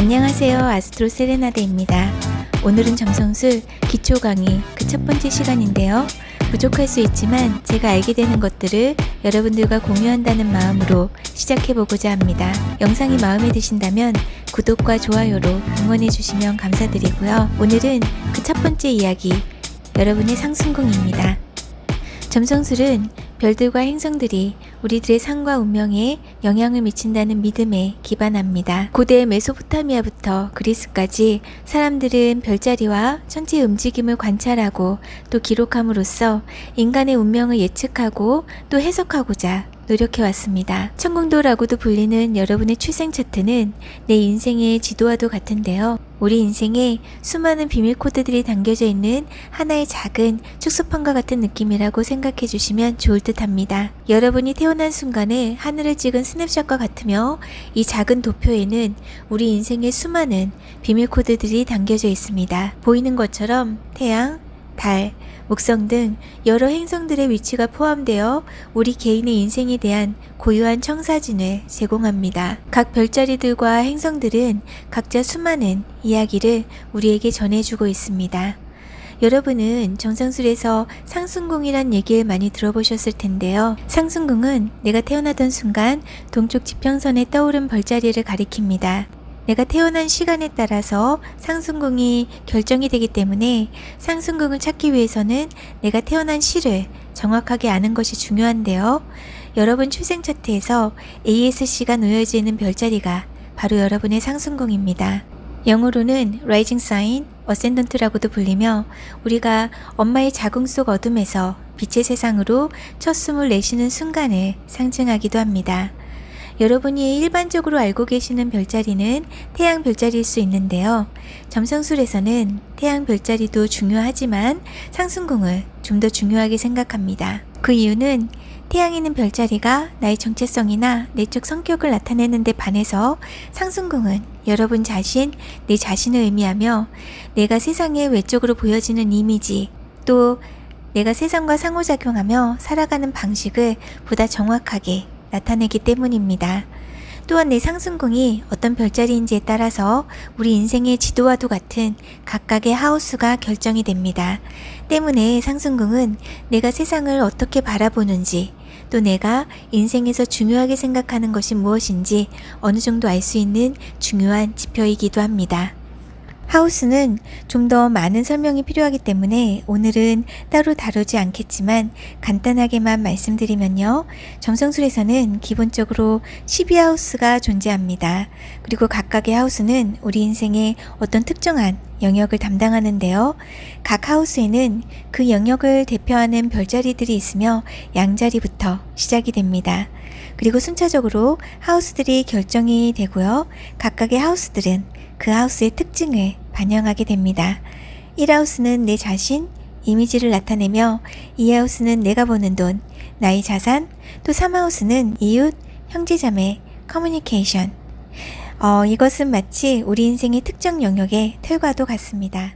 안녕하세요. 아스트로 세레나데입니다. 오늘은 정성술 기초 강의 그 첫 번째 시간인데요. 부족할 수 있지만 제가 알게 되는 것들을 여러분들과 공유한다는 마음으로 시작해보고자 합니다. 영상이 마음에 드신다면 구독과 좋아요로 응원해 주시면 감사드리고요. 오늘은 그 첫 번째 이야기, 여러분의 상승궁입니다. 점성술은 별들과 행성들이 우리들의 삶과 운명에 영향을 미친다는 믿음에 기반합니다. 고대 메소포타미아부터 그리스까지 사람들은 별자리와 천체의 움직임을 관찰하고 또 기록함으로써 인간의 운명을 예측하고 또 해석하고자 노력해왔습니다. 천궁도라고도 불리는 여러분의 출생 차트는 내 인생의 지도와도 같은데요. 우리 인생에 수많은 비밀 코드들이 담겨져 있는 하나의 작은 축소판과 같은 느낌이라고 생각해 주시면 좋을 듯 합니다. 여러분이 태어난 순간에 하늘을 찍은 스냅샷과 같으며 이 작은 도표에는 우리 인생의 수많은 비밀 코드들이 담겨져 있습니다. 보이는 것처럼 태양, 달, 목성 등 여러 행성들의 위치가 포함되어 우리 개인의 인생에 대한 고유한 청사진을 제공합니다. 각 별자리들과 행성들은 각자 수많은 이야기를 우리에게 전해주고 있습니다. 여러분은 정성술에서 상승궁이란 얘기를 많이 들어보셨을 텐데요. 상승궁은 내가 태어나던 순간 동쪽 지평선에 떠오른 별자리를 가리킵니다. 내가 태어난 시간에 따라서 상승궁이 결정이 되기 때문에 상승궁을 찾기 위해서는 내가 태어난 시를 정확하게 아는 것이 중요한데요. 여러분 출생 차트에서 ASC가 놓여져 있는 별자리가 바로 여러분의 상승궁입니다. 영어로는 Rising Sign, Ascendant라고도 불리며 우리가 엄마의 자궁 속 어둠에서 빛의 세상으로 첫 숨을 내쉬는 순간을 상징하기도 합니다. 여러분이 일반적으로 알고 계시는 별자리는 태양 별자리일 수 있는데요. 점성술에서는 태양 별자리도 중요하지만 상승궁을 좀 더 중요하게 생각합니다. 그 이유는 태양에 있는 별자리가 나의 정체성이나 내적 성격을 나타내는 데 반해서 상승궁은 여러분 자신, 내 자신을 의미하며 내가 세상에 외적으로 보여지는 이미지, 또 내가 세상과 상호작용하며 살아가는 방식을 보다 정확하게 나타내기 때문입니다. 또한 내 상승궁이 어떤 별자리인지에 따라서 우리 인생의 지도와도 같은 각각의 하우스가 결정이 됩니다. 때문에 상승궁은 내가 세상을 어떻게 바라보는지, 또 내가 인생에서 중요하게 생각하는 것이 무엇인지 어느 정도 알 수 있는 중요한 지표이기도 합니다. 하우스는 좀 더 많은 설명이 필요하기 때문에 오늘은 따로 다루지 않겠지만 간단하게만 말씀드리면요. 점성술에서는 기본적으로 12하우스가 존재합니다. 그리고 각각의 하우스는 우리 인생의 어떤 특정한 영역을 담당하는데요. 각 하우스에는 그 영역을 대표하는 별자리들이 있으며 양자리부터 시작이 됩니다. 그리고 순차적으로 하우스들이 결정이 되고요. 각각의 하우스들은 그 하우스의 특징을 반영하게 됩니다. 1하우스는 내 자신, 이미지를 나타내며 2하우스는 내가 버는 돈, 나의 자산, 또 3하우스는 이웃, 형제자매, 커뮤니케이션. 이것은 마치 우리 인생의 특정 영역의 틀과도 같습니다.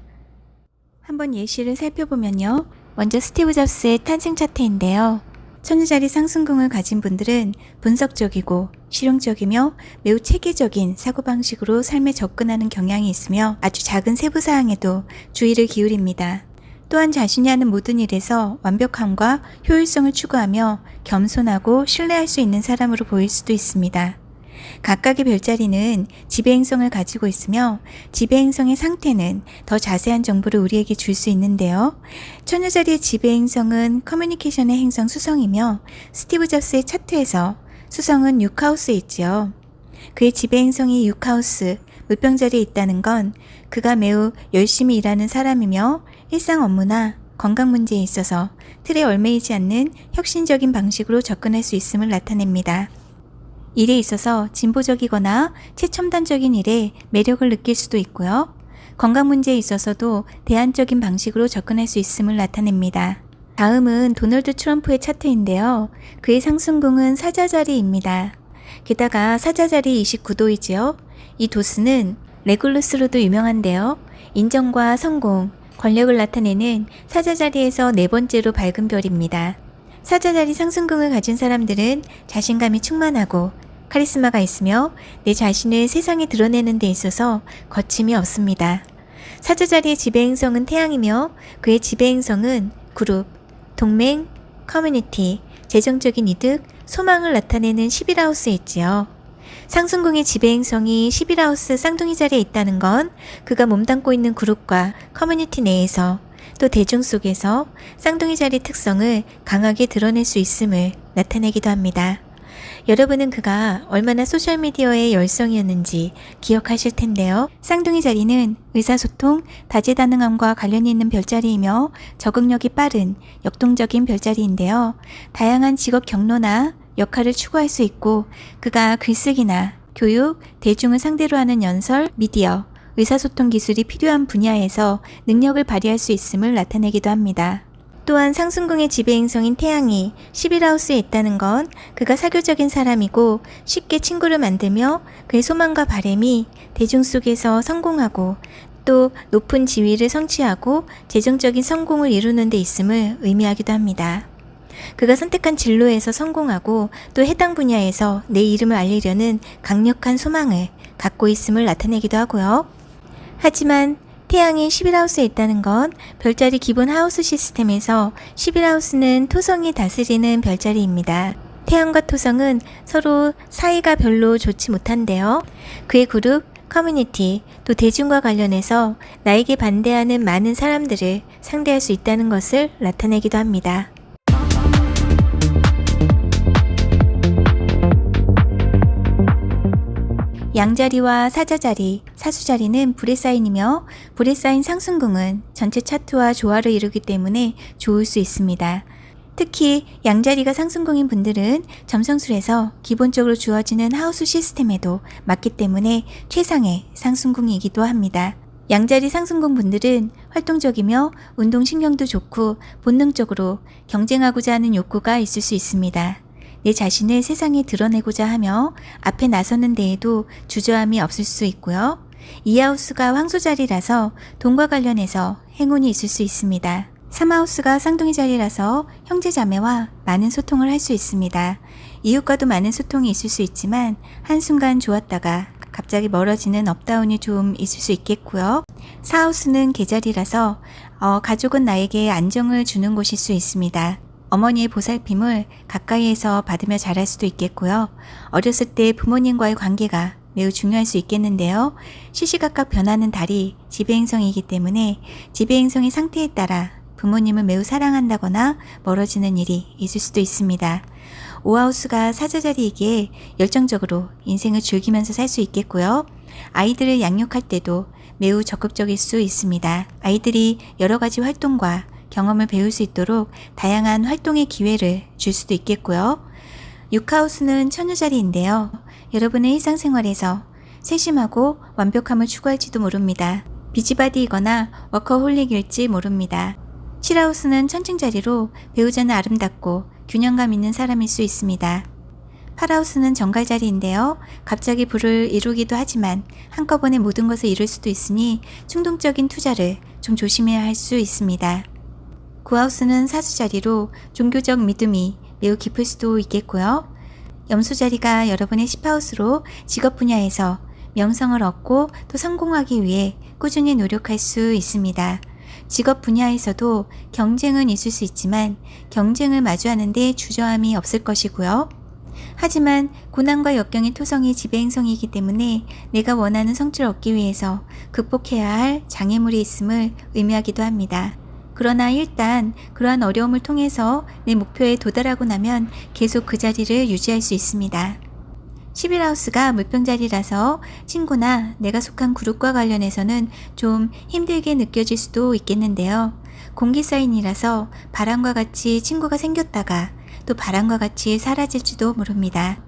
한번 예시를 살펴보면요. 먼저 스티브 잡스의 탄생 차트인데요. 천유자리 상승궁을 가진 분들은 분석적이고 실용적이며 매우 체계적인 사고방식으로 삶에 접근하는 경향이 있으며 아주 작은 세부사항에도 주의를 기울입니다. 또한 자신이 하는 모든 일에서 완벽함과 효율성을 추구하며 겸손하고 신뢰할 수 있는 사람으로 보일 수도 있습니다. 각각의 별자리는 지배행성을 가지고 있으며 지배행성의 상태는 더 자세한 정보를 우리에게 줄 수 있는데요. 천여자리의 지배행성은 커뮤니케이션의 행성 수성이며 스티브 잡스의 차트에서 수성은 6하우스에 있지요. 그의 지배행성이 6하우스, 물병자리에 있다는 건 그가 매우 열심히 일하는 사람이며 일상 업무나 건강 문제에 있어서 틀에 얽매이지 않는 혁신적인 방식으로 접근할 수 있음을 나타냅니다. 일에 있어서 진보적이거나 최첨단적인 일에 매력을 느낄 수도 있고요. 건강 문제에 있어서도 대안적인 방식으로 접근할 수 있음을 나타냅니다. 다음은 도널드 트럼프의 차트인데요. 그의 상승궁은 사자자리입니다. 게다가 사자자리 29도이지요. 이 도수는 레굴루스로도 유명한데요. 인정과 성공, 권력을 나타내는 사자자리에서 네 번째로 밝은 별입니다. 사자자리 상승궁을 가진 사람들은 자신감이 충만하고 카리스마가 있으며 내 자신을 세상에 드러내는 데 있어서 거침이 없습니다. 사주자리의 지배행성은 태양이며 그의 지배행성은 그룹, 동맹, 커뮤니티, 재정적인 이득, 소망을 나타내는 11하우스에 있지요. 상승궁의 지배행성이 11하우스 쌍둥이 자리에 있다는 건 그가 몸담고 있는 그룹과 커뮤니티 내에서 또 대중 속에서 쌍둥이 자리 특성을 강하게 드러낼 수 있음을 나타내기도 합니다. 여러분은 그가 얼마나 소셜미디어의 열성이었는지 기억하실 텐데요. 쌍둥이 자리는 의사소통, 다재다능함과 관련이 있는 별자리이며 적응력이 빠른 역동적인 별자리인데요. 다양한 직업 경로나 역할을 추구할 수 있고 그가 글쓰기나 교육, 대중을 상대로 하는 연설, 미디어, 의사소통 기술이 필요한 분야에서 능력을 발휘할 수 있음을 나타내기도 합니다. 또한 상승궁의 지배행성인 태양이 11하우스에 있다는 건 그가 사교적인 사람이고 쉽게 친구를 만들며 그의 소망과 바람이 대중 속에서 성공하고 또 높은 지위를 성취하고 재정적인 성공을 이루는 데 있음을 의미하기도 합니다. 그가 선택한 진로에서 성공하고 또 해당 분야에서 내 이름을 알리려는 강력한 소망을 갖고 있음을 나타내기도 하고요. 하지만 태양이 11하우스에 있다는 건 별자리 기본 하우스 시스템에서 11하우스는 토성이 다스리는 별자리입니다. 태양과 토성은 서로 사이가 별로 좋지 못한데요. 그의 그룹, 커뮤니티, 또 대중과 관련해서 나에게 반대하는 많은 사람들을 상대할 수 있다는 것을 나타내기도 합니다. 양자리와 사자자리, 사수자리는 불의 사인이며 불의 사인 상승궁은 전체 차트와 조화를 이루기 때문에 좋을 수 있습니다. 특히 양자리가 상승궁인 분들은 점성술에서 기본적으로 주어지는 하우스 시스템에도 맞기 때문에 최상의 상승궁이기도 합니다. 양자리 상승궁 분들은 활동적이며 운동신경도 좋고 본능적으로 경쟁하고자 하는 욕구가 있을 수 있습니다. 내 자신을 세상에 드러내고자 하며 앞에 나서는 데에도 주저함이 없을 수 있고요. 이 하우스가 황소자리라서 돈과 관련해서 행운이 있을 수 있습니다. 3하우스가 쌍둥이 자리라서 형제자매와 많은 소통을 할 수 있습니다. 이웃과도 많은 소통이 있을 수 있지만 한순간 좋았다가 갑자기 멀어지는 업다운이 좀 있을 수 있겠고요. 4하우스는 계자리라서 가족은 나에게 안정을 주는 곳일 수 있습니다. 어머니의 보살핌을 가까이에서 받으며 자랄 수도 있겠고요. 어렸을 때 부모님과의 관계가 매우 중요할 수 있겠는데요. 시시각각 변하는 달이 지배행성이기 때문에 지배행성의 상태에 따라 부모님을 매우 사랑한다거나 멀어지는 일이 있을 수도 있습니다. 5하우스가 사자자리이기에 열정적으로 인생을 즐기면서 살 수 있겠고요. 아이들을 양육할 때도 매우 적극적일 수 있습니다. 아이들이 여러 가지 활동과 경험을 배울 수 있도록 다양한 활동의 기회를 줄 수도 있겠고요. 6하우스는 처녀자리인데요. 여러분의 일상생활에서 세심하고 완벽함을 추구할지도 모릅니다. 비지바디이거나 워커홀릭일지 모릅니다. 7하우스는 천칭자리로 배우자는 아름답고 균형감 있는 사람일 수 있습니다. 8하우스는 정갈자리인데요. 갑자기 부를 이루기도 하지만 한꺼번에 모든 것을 이룰 수도 있으니 충동적인 투자를 좀 조심해야 할 수 있습니다. 9하우스는 사수자리로 종교적 믿음이 매우 깊을 수도 있겠고요. 염소자리가 여러분의 10하우스로 직업 분야에서 명성을 얻고 또 성공하기 위해 꾸준히 노력할 수 있습니다. 직업 분야에서도 경쟁은 있을 수 있지만 경쟁을 마주하는데 주저함이 없을 것이고요. 하지만 고난과 역경의 토성이 지배행성이기 때문에 내가 원하는 성취를 얻기 위해서 극복해야 할 장애물이 있음을 의미하기도 합니다. 그러나 일단 그러한 어려움을 통해서 내 목표에 도달하고 나면 계속 그 자리를 유지할 수 있습니다. 11하우스가 물병자리라서 친구나 내가 속한 그룹과 관련해서는 좀 힘들게 느껴질 수도 있겠는데요. 공기사인이라서 바람과 같이 친구가 생겼다가 또 바람과 같이 사라질지도 모릅니다.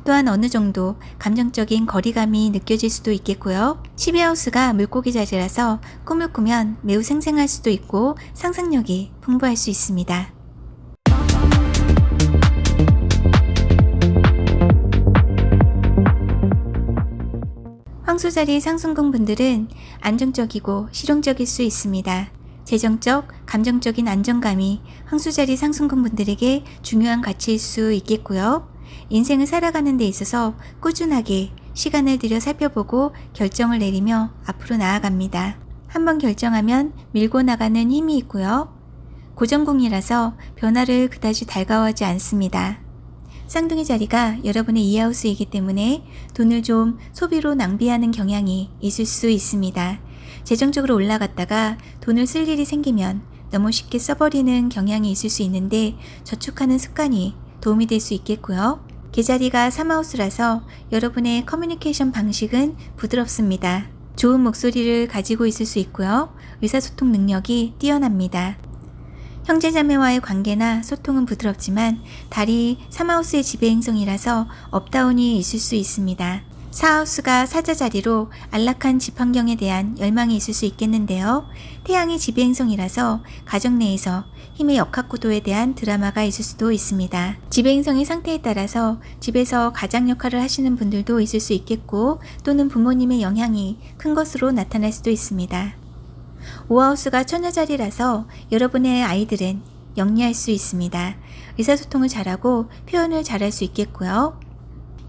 또한 어느 정도 감정적인 거리감이 느껴질 수도 있겠고요. 12하우스가 물고기 자리라서 꿈을 꾸면 매우 생생할 수도 있고 상상력이 풍부할 수 있습니다. 황소자리 상승궁 분들은 안정적이고 실용적일 수 있습니다. 재정적, 감정적인 안정감이 황소자리 상승궁 분들에게 중요한 가치일 수 있겠고요. 인생을 살아가는 데 있어서 꾸준하게 시간을 들여 살펴보고 결정을 내리며 앞으로 나아갑니다. 한번 결정하면 밀고 나가는 힘이 있고요. 고정궁이라서 변화를 그다지 달가워하지 않습니다. 쌍둥이 자리가 여러분의 이하우스이기 때문에 돈을 좀 소비로 낭비하는 경향이 있을 수 있습니다. 재정적으로 올라갔다가 돈을 쓸 일이 생기면 너무 쉽게 써버리는 경향이 있을 수 있는데 저축하는 습관이 도움이 될 수 있겠고요. 계자리가 3하우스라서 여러분의 커뮤니케이션 방식은 부드럽습니다. 좋은 목소리를 가지고 있을 수 있고요. 의사소통 능력이 뛰어납니다. 형제자매와의 관계나 소통은 부드럽지만 달이 3하우스의 지배행성이라서 업다운이 있을 수 있습니다. 4하우스가 사자자리로 안락한 집 환경에 대한 열망이 있을 수 있겠는데요. 태양이 지배행성이라서 가정 내에서 힘의 역학구도에 대한 드라마가 있을 수도 있습니다. 지배행성의 상태에 따라서 집에서 가장 역할을 하시는 분들도 있을 수 있겠고 또는 부모님의 영향이 큰 것으로 나타날 수도 있습니다. 5하우스가 처녀자리라서 여러분의 아이들은 영리할 수 있습니다. 의사소통을 잘하고 표현을 잘할 수 있겠고요.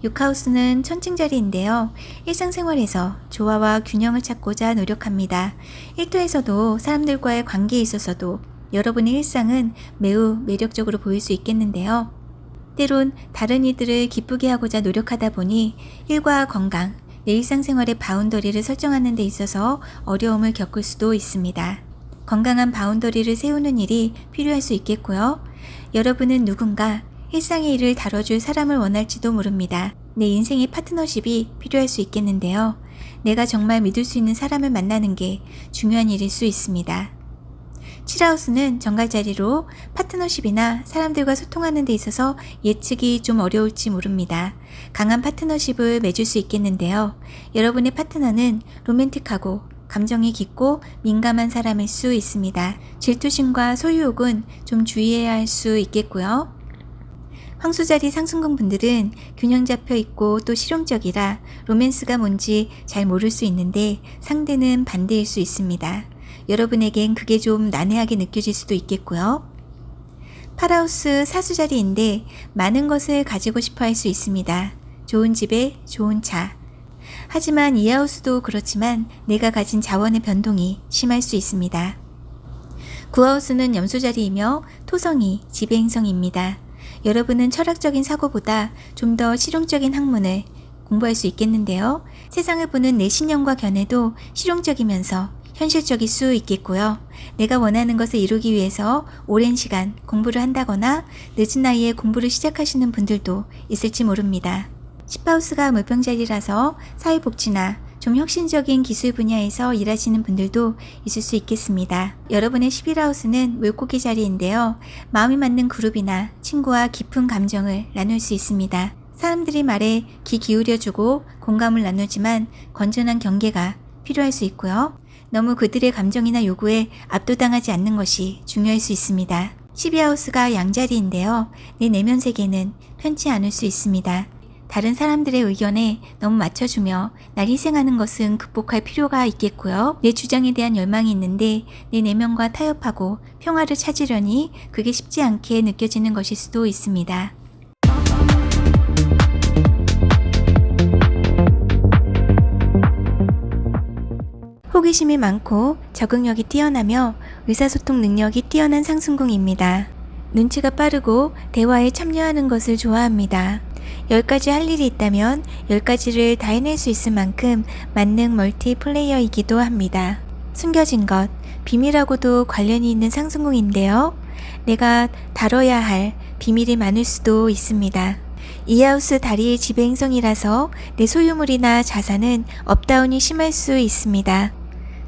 6하우스는 천칭자리인데요. 일상생활에서 조화와 균형을 찾고자 노력합니다. 일터에서도 사람들과의 관계에 있어서도 여러분의 일상은 매우 매력적으로 보일 수 있겠는데요. 때론 다른 이들을 기쁘게 하고자 노력하다 보니 일과 건강, 내 일상생활의 바운더리를 설정하는 데 있어서 어려움을 겪을 수도 있습니다. 건강한 바운더리를 세우는 일이 필요할 수 있겠고요. 여러분은 누군가 일상의 일을 다뤄줄 사람을 원할지도 모릅니다. 내 인생의 파트너십이 필요할 수 있겠는데요. 내가 정말 믿을 수 있는 사람을 만나는 게 중요한 일일 수 있습니다. 7하우스는 정갈자리로 파트너십이나 사람들과 소통하는 데 있어서 예측이 좀 어려울지 모릅니다. 강한 파트너십을 맺을 수 있겠는데요. 여러분의 파트너는 로맨틱하고 감정이 깊고 민감한 사람일 수 있습니다. 질투심과 소유욕은 좀 주의해야 할 수 있겠고요. 황소자리 상승궁 분들은 균형 잡혀 있고 또 실용적이라 로맨스가 뭔지 잘 모를 수 있는데 상대는 반대일 수 있습니다. 여러분에겐 그게 좀 난해하게 느껴질 수도 있겠고요. 8하우스 사수자리인데 많은 것을 가지고 싶어 할 수 있습니다. 좋은 집에 좋은 차. 하지만 2하우스도 그렇지만 내가 가진 자원의 변동이 심할 수 있습니다. 9하우스는 염소자리이며 토성이 지배행성입니다. 여러분은 철학적인 사고보다 좀 더 실용적인 학문을 공부할 수 있겠는데요. 세상을 보는 내 신념과 견해도 실용적이면서 현실적일 수 있겠고요. 내가 원하는 것을 이루기 위해서 오랜 시간 공부를 한다거나 늦은 나이에 공부를 시작하시는 분들도 있을지 모릅니다. 10하우스가 물병자리라서 사회복지나 좀 혁신적인 기술 분야에서 일하시는 분들도 있을 수 있겠습니다. 여러분의 11하우스는 물고기 자리인데요. 마음이 맞는 그룹이나 친구와 깊은 감정을 나눌 수 있습니다. 사람들이 말에 귀 기울여주고 공감을 나누지만 건전한 경계가 필요할 수 있고요. 너무 그들의 감정이나 요구에 압도당하지 않는 것이 중요할 수 있습니다. 12하우스가 양자리인데요. 내 내면 세계는 편치 않을 수 있습니다. 다른 사람들의 의견에 너무 맞춰주며 날 희생하는 것은 극복할 필요가 있겠고요. 내 주장에 대한 열망이 있는데 내 내면과 타협하고 평화를 찾으려니 그게 쉽지 않게 느껴지는 것일 수도 있습니다. 호기심이 많고 적응력이 뛰어나며 의사소통 능력이 뛰어난 상승궁입니다. 눈치가 빠르고 대화에 참여하는 것을 좋아합니다. 10가지 할 일이 있다면 10가지를 다 해낼 수 있을 만큼 만능 멀티플레이어이기도 합니다. 숨겨진 것, 비밀하고도 관련이 있는 상승궁인데요. 내가 다뤄야 할 비밀이 많을 수도 있습니다. 2하우스 다리의 지배행성이라서 내 소유물이나 자산은 업다운이 심할 수 있습니다.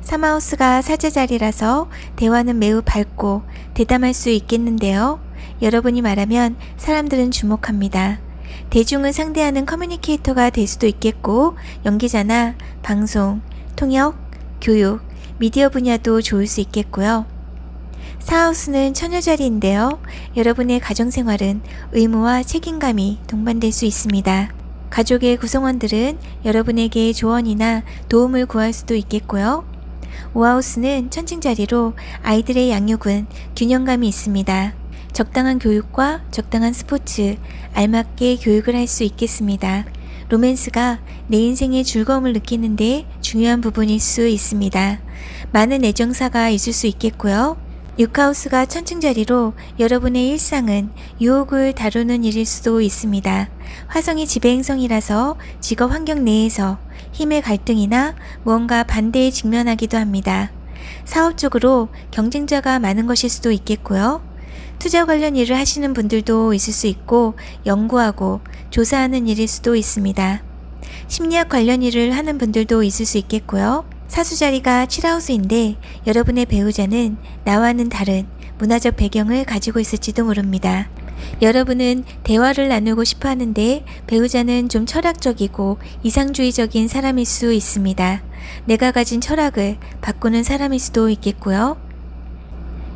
3하우스가 사제자리라서 대화는 매우 밝고 대담할 수 있겠는데요. 여러분이 말하면 사람들은 주목합니다. 대중을 상대하는 커뮤니케이터가 될 수도 있겠고 연기자나 방송, 통역, 교육, 미디어 분야도 좋을 수 있겠고요. 4하우스는 처녀자리인데요. 여러분의 가정생활은 의무와 책임감이 동반될 수 있습니다. 가족의 구성원들은 여러분에게 조언이나 도움을 구할 수도 있겠고요. 5하우스는 천칭자리로 아이들의 양육은 균형감이 있습니다. 적당한 교육과 적당한 스포츠, 알맞게 교육을 할 수 있겠습니다. 로맨스가 내 인생의 즐거움을 느끼는데 중요한 부분일 수 있습니다. 많은 애정사가 있을 수 있겠고요. 6하우스가 천칭자리로 여러분의 일상은 유혹을 다루는 일일 수도 있습니다. 화성이 지배행성이라서 직업 환경 내에서 힘의 갈등이나 무언가 반대에 직면하기도 합니다. 사업적으로 경쟁자가 많은 것일 수도 있겠고요. 투자 관련 일을 하시는 분들도 있을 수 있고 연구하고 조사하는 일일 수도 있습니다. 심리학 관련 일을 하는 분들도 있을 수 있겠고요. 사수자리가 7하우스인데 여러분의 배우자는 나와는 다른 문화적 배경을 가지고 있을지도 모릅니다. 여러분은 대화를 나누고 싶어 하는데 배우자는 좀 철학적이고 이상주의적인 사람일 수 있습니다. 내가 가진 철학을 바꾸는 사람일 수도 있겠고요.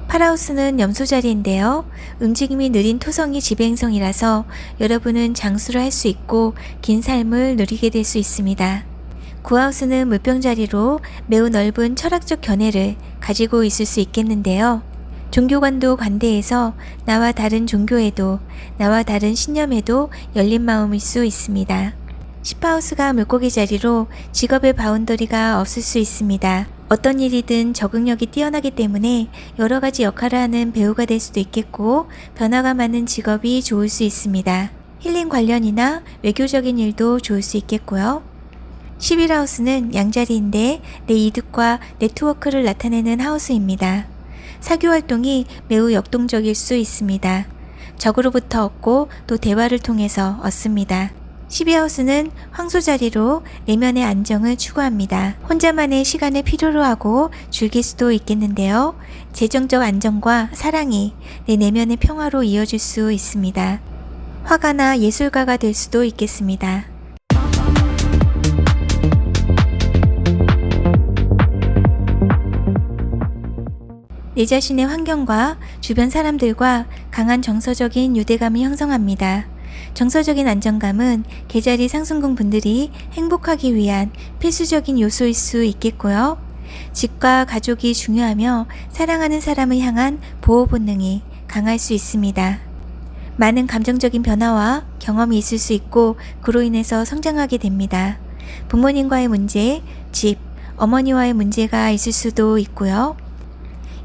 8하우스는 염소자리인데요. 움직임이 느린 토성이 지배행성이라서 여러분은 장수를 할 수 있고 긴 삶을 누리게 될 수 있습니다. 9하우스는 물병자리로 매우 넓은 철학적 견해를 가지고 있을 수 있겠는데요. 종교관도 관대해서 나와 다른 종교에도 나와 다른 신념에도 열린 마음일 수 있습니다. 10하우스가 물고기 자리로 직업의 바운더리가 없을 수 있습니다. 어떤 일이든 적응력이 뛰어나기 때문에 여러 가지 역할을 하는 배우가 될 수도 있겠고 변화가 많은 직업이 좋을 수 있습니다. 힐링 관련이나 외교적인 일도 좋을 수 있겠고요. 11하우스는 양자리인데 내 이득과 네트워크를 나타내는 하우스입니다. 사교 활동이 매우 역동적일 수 있습니다. 적으로부터 얻고 또 대화를 통해서 얻습니다. 12하우스는 황소자리로 내면의 안정을 추구합니다. 혼자만의 시간을 필요로 하고 즐길 수도 있겠는데요. 재정적 안정과 사랑이 내 내면의 평화로 이어질 수 있습니다. 화가나 예술가가 될 수도 있겠습니다. 내 자신의 환경과 주변 사람들과 강한 정서적인 유대감을 형성합니다. 정서적인 안정감은 계자리 상승궁 분들이 행복하기 위한 필수적인 요소일 수 있겠고요. 집과 가족이 중요하며 사랑하는 사람을 향한 보호 본능이 강할 수 있습니다. 많은 감정적인 변화와 경험이 있을 수 있고 그로 인해서 성장하게 됩니다. 부모님과의 문제, 집, 어머니와의 문제가 있을 수도 있고요.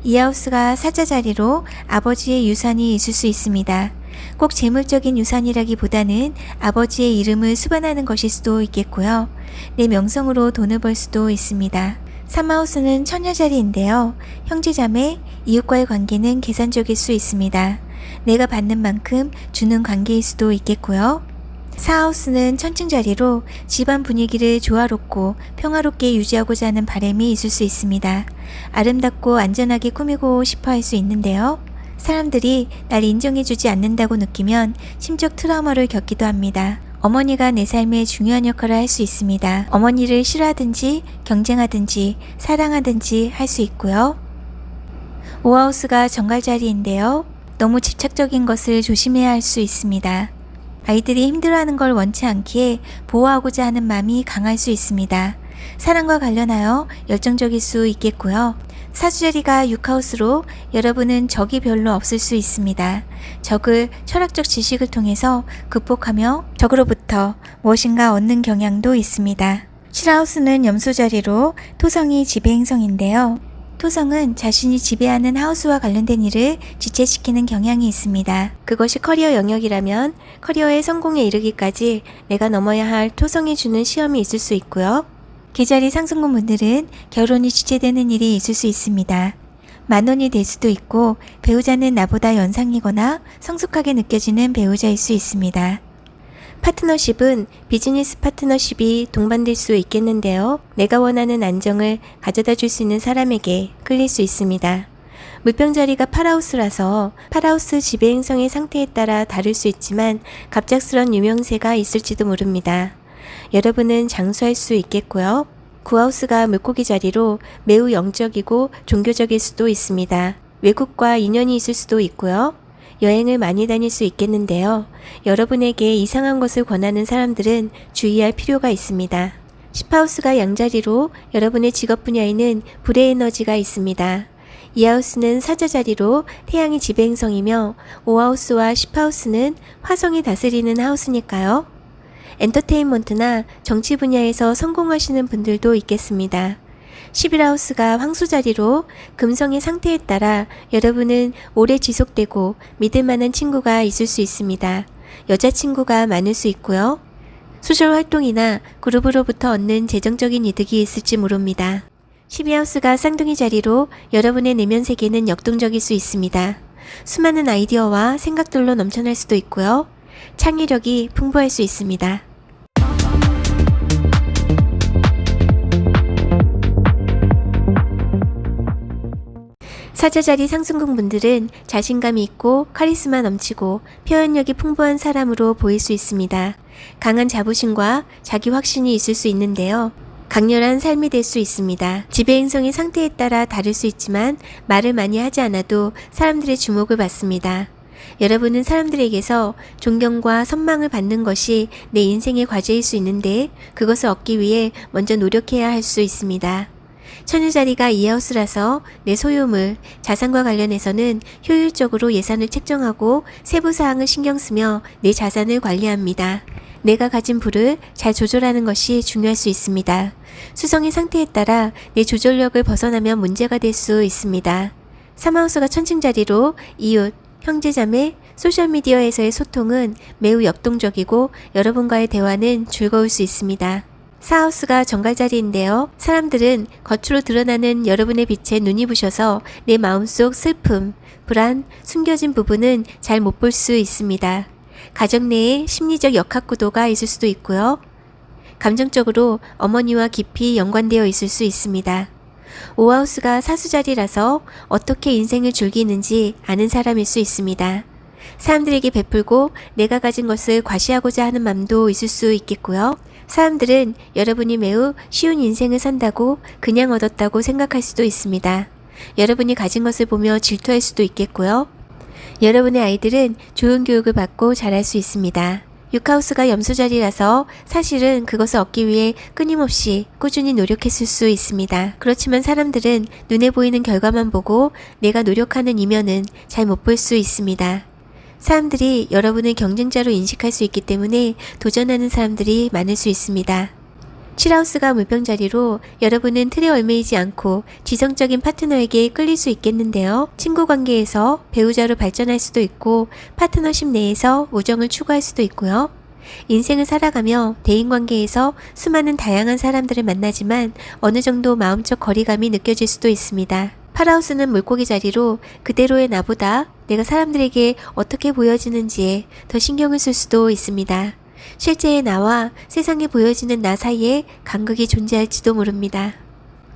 2하우스가 사자자리로 아버지의 유산이 있을 수 있습니다. 꼭 재물적인 유산이라기보다는 아버지의 이름을 수반하는 것일 수도 있겠고요. 내 명성으로 돈을 벌 수도 있습니다. 3하우스는 처녀자리인데요. 형제자매, 이웃과의 관계는 계산적일 수 있습니다. 내가 받는 만큼 주는 관계일 수도 있겠고요. 4하우스는 천칭자리로 집안 분위기를 조화롭고 평화롭게 유지하고자 하는 바람이 있을 수 있습니다. 아름답고 안전하게 꾸미고 싶어 할 수 있는데요. 사람들이 날 인정해주지 않는다고 느끼면 심적 트라우마를 겪기도 합니다. 어머니가 내 삶에 중요한 역할을 할 수 있습니다. 어머니를 싫어하든지 경쟁하든지 사랑하든지 할 수 있고요. 5하우스가 정갈자리인데요. 너무 집착적인 것을 조심해야 할 수 있습니다. 아이들이 힘들어하는 걸 원치 않기에 보호하고자 하는 마음이 강할 수 있습니다. 사랑과 관련하여 열정적일 수 있겠고요. 사주자리가 6하우스로 여러분은 적이 별로 없을 수 있습니다. 적을 철학적 지식을 통해서 극복하며 적으로부터 무엇인가 얻는 경향도 있습니다. 7하우스는 염소자리로 토성이 지배행성인데요. 토성은 자신이 지배하는 하우스와 관련된 일을 지체시키는 경향이 있습니다. 그것이 커리어 영역이라면 커리어의 성공에 이르기까지 내가 넘어야 할 토성이 주는 시험이 있을 수 있고요. 계자리 상승군 분들은 결혼이 지체되는 일이 있을 수 있습니다. 만원이 될 수도 있고 배우자는 나보다 연상이거나 성숙하게 느껴지는 배우자일 수 있습니다. 파트너십은 비즈니스 파트너십이 동반될 수 있겠는데요. 내가 원하는 안정을 가져다 줄 수 있는 사람에게 끌릴 수 있습니다. 물병자리가 8하우스라서 8하우스 지배행성의 상태에 따라 다를 수 있지만 갑작스런 유명세가 있을지도 모릅니다. 여러분은 장수할 수 있겠고요. 9하우스가 물고기 자리로 매우 영적이고 종교적일 수도 있습니다. 외국과 인연이 있을 수도 있고요. 여행을 많이 다닐 수 있겠는데요. 여러분에게 이상한 것을 권하는 사람들은 주의할 필요가 있습니다. 10하우스가 양자리로 여러분의 직업 분야에는 불의 에너지가 있습니다. 2하우스는 사자 자리로 태양이 지배행성이며 5하우스와 10하우스는 화성이 다스리는 하우스니까요. 엔터테인먼트나 정치 분야에서 성공하시는 분들도 있겠습니다. 11하우스가 황수 자리로 금성의 상태에 따라 여러분은 오래 지속되고 믿을 만한 친구가 있을 수 있습니다. 여자친구가 많을 수 있고요. 소셜 활동이나 그룹으로부터 얻는 재정적인 이득이 있을지 모릅니다. 12하우스가 쌍둥이 자리로 여러분의 내면 세계는 역동적일 수 있습니다. 수많은 아이디어와 생각들로 넘쳐날 수도 있고요. 창의력이 풍부할 수 있습니다. 사자자리 상승궁 분들은 자신감이 있고 카리스마 넘치고 표현력이 풍부한 사람으로 보일 수 있습니다. 강한 자부심과 자기 확신이 있을 수 있는데요. 강렬한 삶이 될 수 있습니다. 지배행성의 상태에 따라 다를 수 있지만 말을 많이 하지 않아도 사람들의 주목을 받습니다. 여러분은 사람들에게서 존경과 선망을 받는 것이 내 인생의 과제일 수 있는데 그것을 얻기 위해 먼저 노력해야 할 수 있습니다. 처녀자리가 2하우스라서 내 소유물, 자산과 관련해서는 효율적으로 예산을 책정하고 세부사항을 신경 쓰며 내 자산을 관리합니다. 내가 가진 부를 잘 조절하는 것이 중요할 수 있습니다. 수성의 상태에 따라 내 조절력을 벗어나면 문제가 될 수 있습니다. 3하우스가 천칭자리로 이웃, 형제자매, 소셜미디어에서의 소통은 매우 역동적이고 여러분과의 대화는 즐거울 수 있습니다. 4하우스가 정갈자리인데요. 사람들은 겉으로 드러나는 여러분의 빛에 눈이 부셔서 내 마음속 슬픔, 불안, 숨겨진 부분은 잘 못 볼 수 있습니다. 가정 내에 심리적 역학구도가 있을 수도 있고요. 감정적으로 어머니와 깊이 연관되어 있을 수 있습니다. 5하우스가 사수자리라서 어떻게 인생을 즐기는지 아는 사람일 수 있습니다. 사람들에게 베풀고 내가 가진 것을 과시하고자 하는 마음도 있을 수 있겠고요. 사람들은 여러분이 매우 쉬운 인생을 산다고 그냥 얻었다고 생각할 수도 있습니다. 여러분이 가진 것을 보며 질투할 수도 있겠고요. 여러분의 아이들은 좋은 교육을 받고 자랄 수 있습니다. 6하우스가 염소자리라서 사실은 그것을 얻기 위해 끊임없이 꾸준히 노력했을 수 있습니다. 그렇지만 사람들은 눈에 보이는 결과만 보고 내가 노력하는 이면은 잘 못 볼 수 있습니다. 사람들이 여러분을 경쟁자로 인식할 수 있기 때문에 도전하는 사람들이 많을 수 있습니다. 7하우스가 물병자리로 여러분은 틀에 얽매이지 않고 지성적인 파트너에게 끌릴 수 있겠는데요. 친구 관계에서 배우자로 발전할 수도 있고 파트너십 내에서 우정을 추구할 수도 있고요. 인생을 살아가며 대인관계에서 수많은 다양한 사람들을 만나지만 어느 정도 마음적 거리감이 느껴질 수도 있습니다. 8하우스는 물고기 자리로 그대로의 나보다 내가 사람들에게 어떻게 보여지는지에 더 신경을 쓸 수도 있습니다. 실제의 나와 세상에 보여지는 나 사이에 간극이 존재할지도 모릅니다.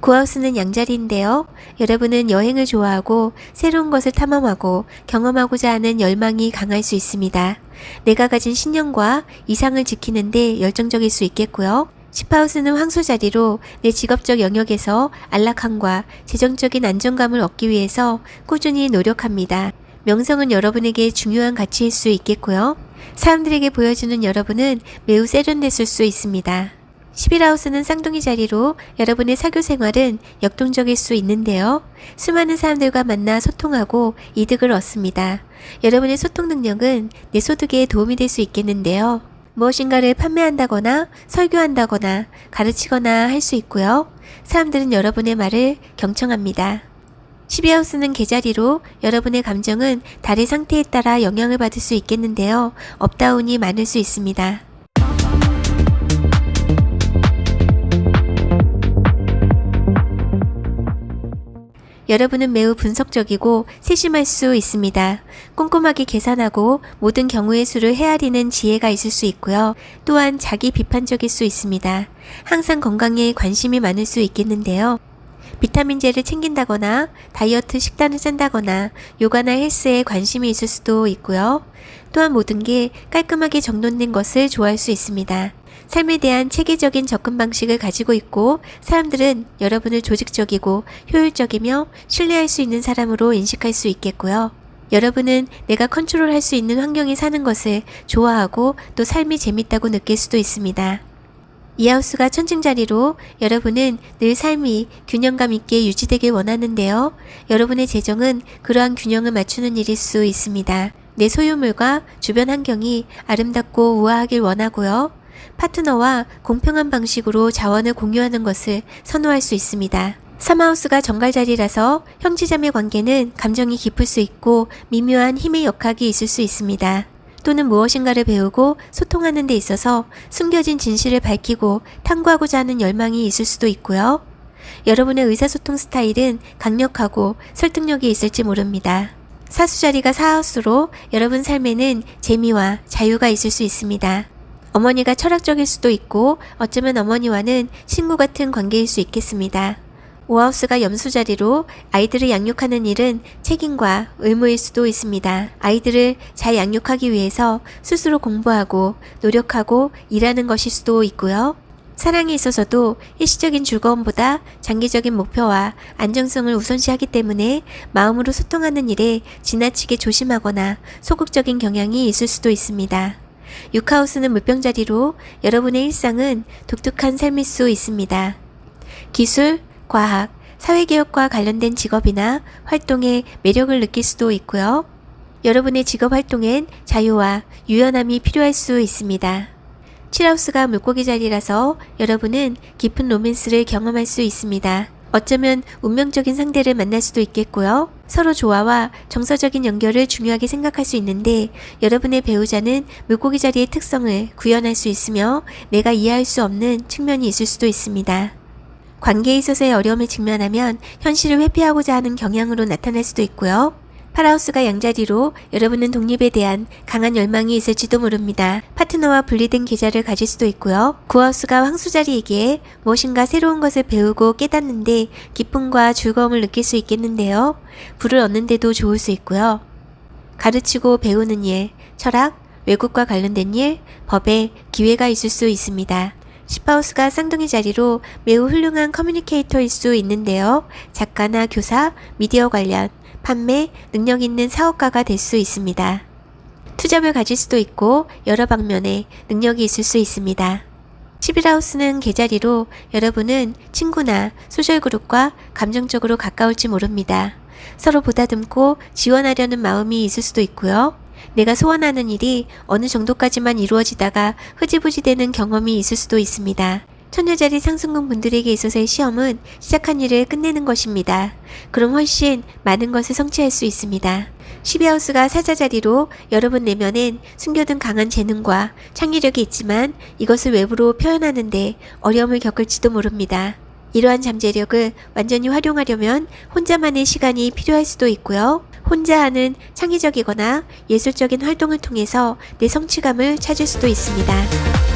9하우스는 양자리인데요. 여러분은 여행을 좋아하고 새로운 것을 탐험하고 경험하고자 하는 열망이 강할 수 있습니다. 내가 가진 신념과 이상을 지키는데 열정적일 수 있겠고요. 10하우스는 황소자리로 내 직업적 영역에서 안락함과 재정적인 안정감을 얻기 위해서 꾸준히 노력합니다. 명성은 여러분에게 중요한 가치일 수 있겠고요. 사람들에게 보여주는 여러분은 매우 세련됐을 수 있습니다. 11하우스는 쌍둥이 자리로 여러분의 사교 생활은 역동적일 수 있는데요. 수많은 사람들과 만나 소통하고 이득을 얻습니다. 여러분의 소통 능력은 내 소득에 도움이 될 수 있겠는데요. 무엇인가를 판매한다거나 설교한다거나 가르치거나 할 수 있고요. 사람들은 여러분의 말을 경청합니다. 12하우스는 개자리로 여러분의 감정은 달의 상태에 따라 영향을 받을 수 있겠는데요. 업다운이 많을 수 있습니다. 여러분은 매우 분석적이고 세심할 수 있습니다. 꼼꼼하게 계산하고 모든 경우의 수를 헤아리는 지혜가 있을 수 있고요. 또한 자기 비판적일 수 있습니다. 항상 건강에 관심이 많을 수 있겠는데요. 비타민제를 챙긴다거나 다이어트 식단을 짠다거나 요가나 헬스에 관심이 있을 수도 있고요. 또한 모든 게 깔끔하게 정돈된 것을 좋아할 수 있습니다. 삶에 대한 체계적인 접근 방식을 가지고 있고 사람들은 여러분을 조직적이고 효율적이며 신뢰할 수 있는 사람으로 인식할 수 있겠고요. 여러분은 내가 컨트롤할 수 있는 환경에 사는 것을 좋아하고 또 삶이 재밌다고 느낄 수도 있습니다. 이 하우스가 천칭 자리로 여러분은 늘 삶이 균형감 있게 유지되길 원하는데요. 여러분의 재정은 그러한 균형을 맞추는 일일 수 있습니다. 내 소유물과 주변 환경이 아름답고 우아하길 원하고요. 파트너와 공평한 방식으로 자원을 공유하는 것을 선호할 수 있습니다. 3하우스가 정갈 자리라서 형제자매 관계는 감정이 깊을 수 있고 미묘한 힘의 역학이 있을 수 있습니다. 또는 무엇인가를 배우고 소통하는 데 있어서 숨겨진 진실을 밝히고 탐구하고자 하는 열망이 있을 수도 있고요. 여러분의 의사소통 스타일은 강력하고 설득력이 있을지 모릅니다. 사수 자리가 4하우스로 여러분 삶에는 재미와 자유가 있을 수 있습니다. 어머니가 철학적일 수도 있고 어쩌면 어머니와는 친구 같은 관계일 수 있겠습니다. 5하우스가 염수 자리로 아이들을 양육하는 일은 책임과 의무일 수도 있습니다. 아이들을 잘 양육하기 위해서 스스로 공부하고 노력하고 일하는 것일 수도 있고요. 사랑에 있어서도 일시적인 즐거움보다 장기적인 목표와 안정성을 우선시하기 때문에 마음으로 소통하는 일에 지나치게 조심하거나 소극적인 경향이 있을 수도 있습니다. 6하우스는 물병 자리로 여러분의 일상은 독특한 삶일 수 있습니다. 기술, 과학, 사회개혁과 관련된 직업이나 활동에 매력을 느낄 수도 있고요. 여러분의 직업 활동엔 자유와 유연함이 필요할 수 있습니다. 7하우스가 물고기 자리라서 여러분은 깊은 로맨스를 경험할 수 있습니다. 어쩌면 운명적인 상대를 만날 수도 있겠고요. 서로 조화와 정서적인 연결을 중요하게 생각할 수 있는데 여러분의 배우자는 물고기 자리의 특성을 구현할 수 있으며 내가 이해할 수 없는 측면이 있을 수도 있습니다. 관계에 있어서의 어려움에 직면하면 현실을 회피하고자 하는 경향으로 나타날 수도 있고요. 8하우스가 양자리로 여러분은 독립에 대한 강한 열망이 있을지도 모릅니다. 파트너와 분리된 계좌를 가질 수도 있고요. 9하우스가 황수자리이기에 무엇인가 새로운 것을 배우고 깨닫는데 기쁨과 즐거움을 느낄 수 있겠는데요. 부를 얻는데도 좋을 수 있고요. 가르치고 배우는 일, 철학, 외국과 관련된 일, 법에 기회가 있을 수 있습니다. 10하우스가 쌍둥이 자리로 매우 훌륭한 커뮤니케이터일 수 있는데요. 작가나 교사, 미디어 관련, 판매, 능력 있는 사업가가 될 수 있습니다. 투잡을 가질 수도 있고 여러 방면에 능력이 있을 수 있습니다. 11하우스는 개자리로 여러분은 친구나 소셜그룹과 감정적으로 가까울지 모릅니다. 서로 보다듬고 지원하려는 마음이 있을 수도 있고요. 내가 소원하는 일이 어느 정도까지만 이루어지다가 흐지부지 되는 경험이 있을 수도 있습니다. 처녀자리 상승군 분들에게 있어서의 시험은 시작한 일을 끝내는 것입니다. 그럼 훨씬 많은 것을 성취할 수 있습니다. 12하우스가 사자자리로 여러분 내면엔 숨겨둔 강한 재능과 창의력이 있지만 이것을 외부로 표현하는데 어려움을 겪을지도 모릅니다. 이러한 잠재력을 완전히 활용하려면 혼자만의 시간이 필요할 수도 있고요. 혼자 하는 창의적이거나 예술적인 활동을 통해서 내 성취감을 찾을 수도 있습니다.